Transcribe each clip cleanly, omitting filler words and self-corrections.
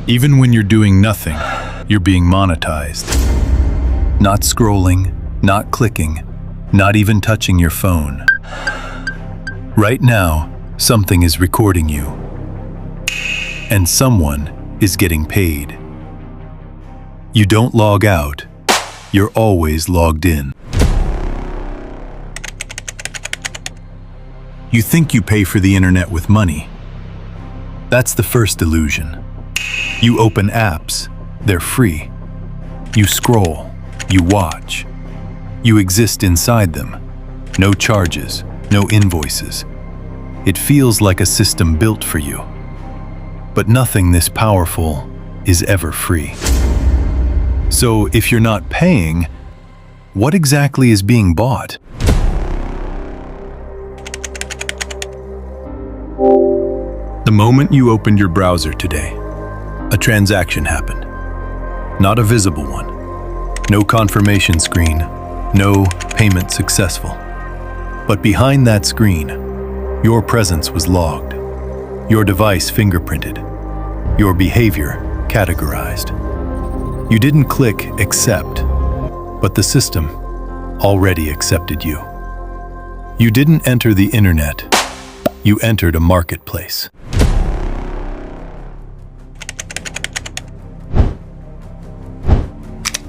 Even when you're doing nothing, you're being monetized. Not scrolling, not clicking, not even touching your phone. Right now, something is recording you, and someone is getting paid. You don't log out, you're always logged in. You think you pay for the internet with money. That's the first illusion. You open apps, they're free. You scroll, you watch. You exist inside them. No charges, no invoices. It feels like a system built for you. But nothing this powerful is ever free. So if you're not paying, what exactly is being bought? The moment you opened your browser today, a transaction happened. Not a visible one. No confirmation screen, no payment successful. But behind that screen, your presence was logged, your device fingerprinted, your behavior categorized. You didn't click accept, but the system already accepted you. You didn't enter the internet, you entered a marketplace.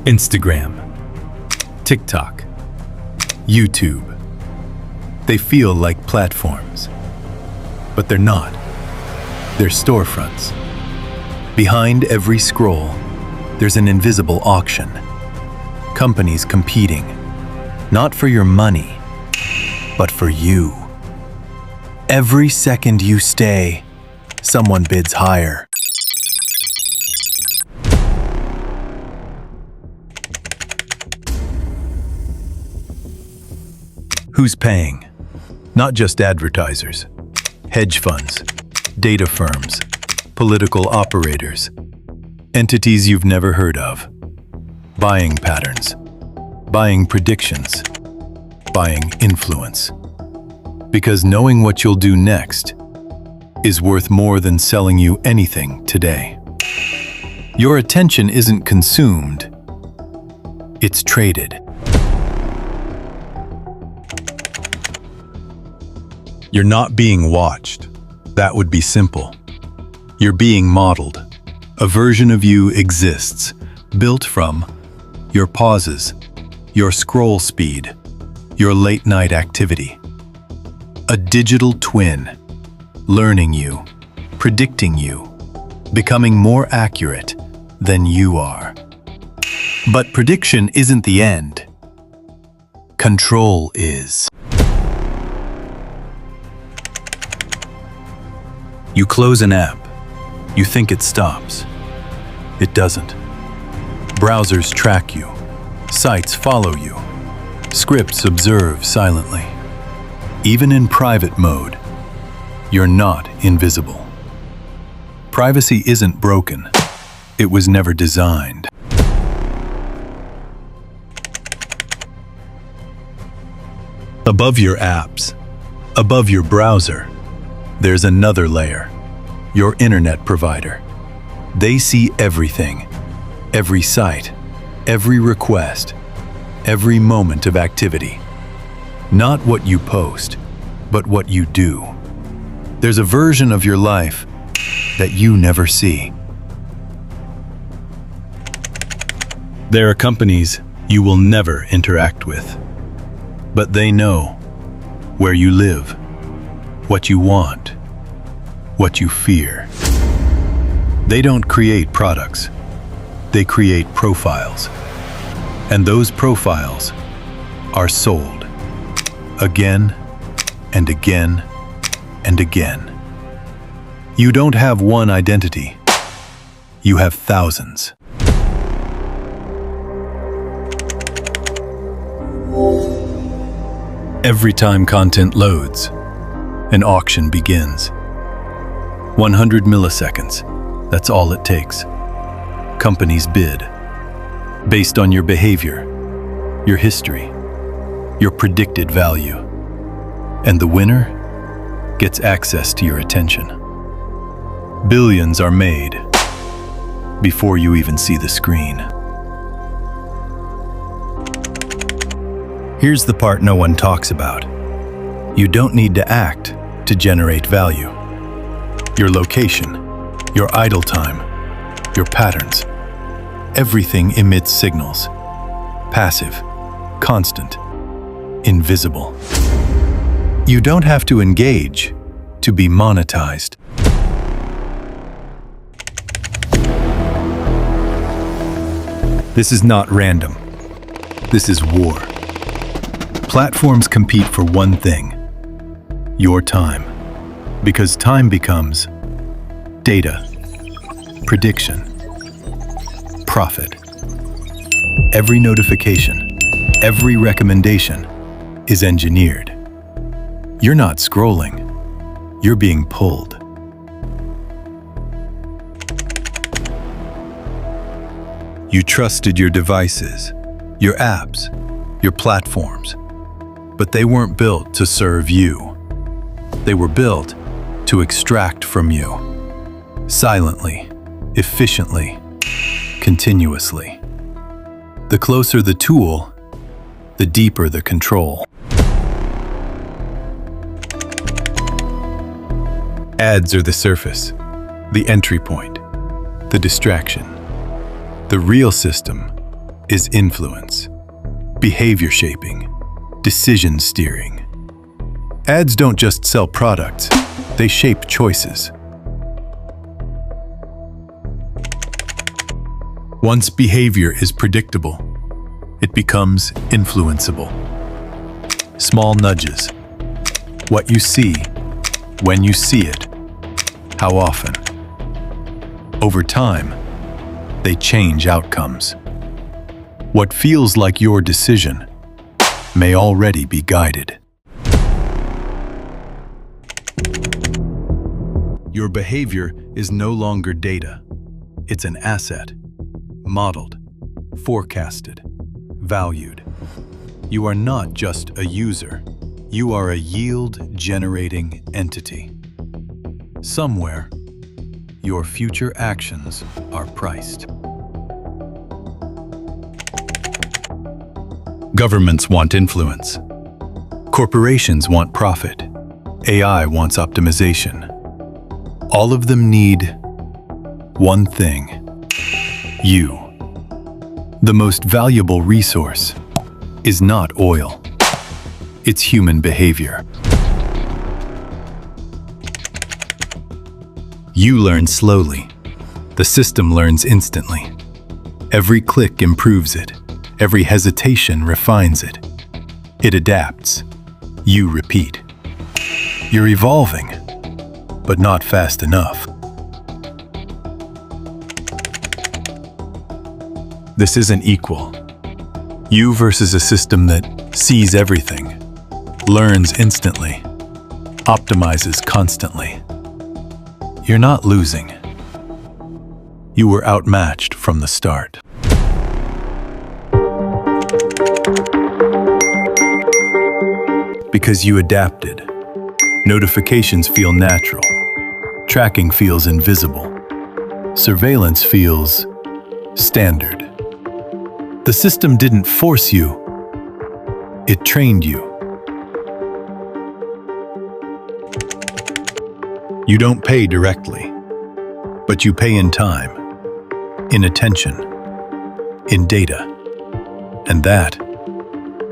Instagram, TikTok, YouTube. They feel like platforms, but they're not. They're storefronts. Behind every scroll, there's an invisible auction. Companies competing, not for your money, but for you. Every second you stay, someone bids higher. Who's paying? Not just advertisers, hedge funds, data firms, political operators, entities you've never heard of, buying patterns, buying predictions, buying influence. Because knowing what you'll do next is worth more than selling you anything today. Your attention isn't consumed, it's traded. You're not being watched. That would be simple. You're being modeled. A version of you exists, built from your pauses, your scroll speed, your late-night activity. A digital twin, learning you, predicting you, becoming more accurate than you are. But prediction isn't the end. Control is. You close an app. You think it stops. It doesn't. Browsers track you. Sites follow you. Scripts observe silently. Even in private mode, you're not invisible. Privacy isn't broken. It was never designed. Above your apps, above your browser, there's another layer, your internet provider. They see everything, every site, every request, every moment of activity. Not what you post, but what you do. There's a version of your life that you never see. There are companies you will never interact with, but they know where you live, what you want, what you fear. They don't create products, they create profiles. And those profiles are sold again and again and again. You don't have one identity, you have thousands. Every time content loads, an auction begins. 100 milliseconds, that's all it takes. Companies bid, based on your behavior, your history, your predicted value. And the winner gets access to your attention. Billions are made, before you even see the screen. Here's the part no one talks about. You don't need to act to generate value. Your location, your idle time, your patterns, everything emits signals. Passive, constant, invisible. You don't have to engage to be monetized. This is not random. This is war. Platforms compete for one thing: your time. Because time becomes data, prediction, profit. Every notification, every recommendation is engineered. You're not scrolling, you're being pulled. You trusted your devices, your apps, your platforms, but they weren't built to serve you. They were built to extract from you, silently, efficiently, continuously. The closer the tool, the deeper the control. Ads are the surface, the entry point, the distraction. The real system is influence, behavior shaping, decision steering. Ads don't just sell products, they shape choices. Once behavior is predictable, it becomes influenceable. Small nudges. What you see, when you see it, how often. Over time, they change outcomes. What feels like your decision may already be guided. Your behavior is no longer data. It's an asset, modeled, forecasted, valued. You are not just a user. You are a yield-generating entity. Somewhere, your future actions are priced. Governments want influence. Corporations want profit. AI wants optimization. All of them need one thing: you. The most valuable resource is not oil. It's human behavior. You learn slowly. The system learns instantly. Every click improves it. Every hesitation refines it. It adapts. You repeat. You're evolving, but not fast enough. This isn't equal. You versus a system that sees everything, learns instantly, optimizes constantly. You're not losing. You were outmatched from the start. Because you adapted. Notifications feel natural. Tracking feels invisible. Surveillance feels standard. The system didn't force you. It trained you. You don't pay directly, but you pay in time, in attention, in data. And that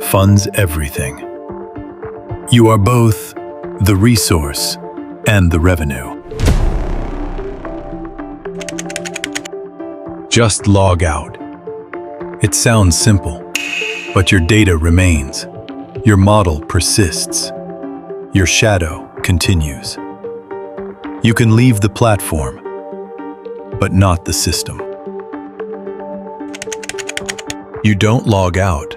funds everything. You are both the resource and the revenue. Just log out. It sounds simple, but your data remains. Your model persists. Your shadow continues. You can leave the platform, but not the system. You don't log out.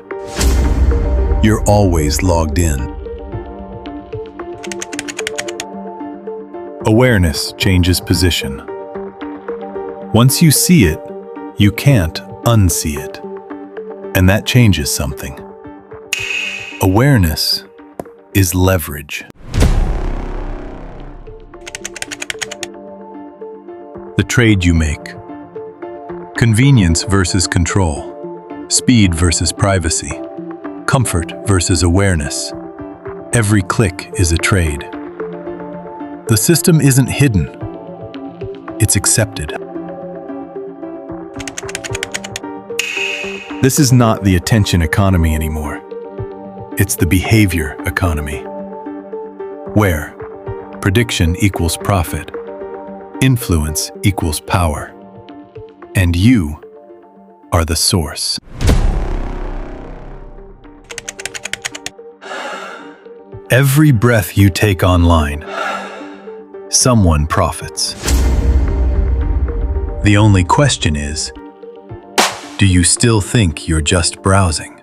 You're always logged in. Awareness changes position. Once you see it, you can't unsee it. And that changes something. Awareness is leverage. The trade you make, Convenience versus control. Speed versus privacy. Comfort versus awareness. Every click is a trade. The system isn't hidden. It's accepted. This is not the attention economy anymore. It's the behavior economy, where prediction equals profit, influence equals power, and you are the source. Every breath you take online, someone profits. The only question is, do you still think you're just browsing?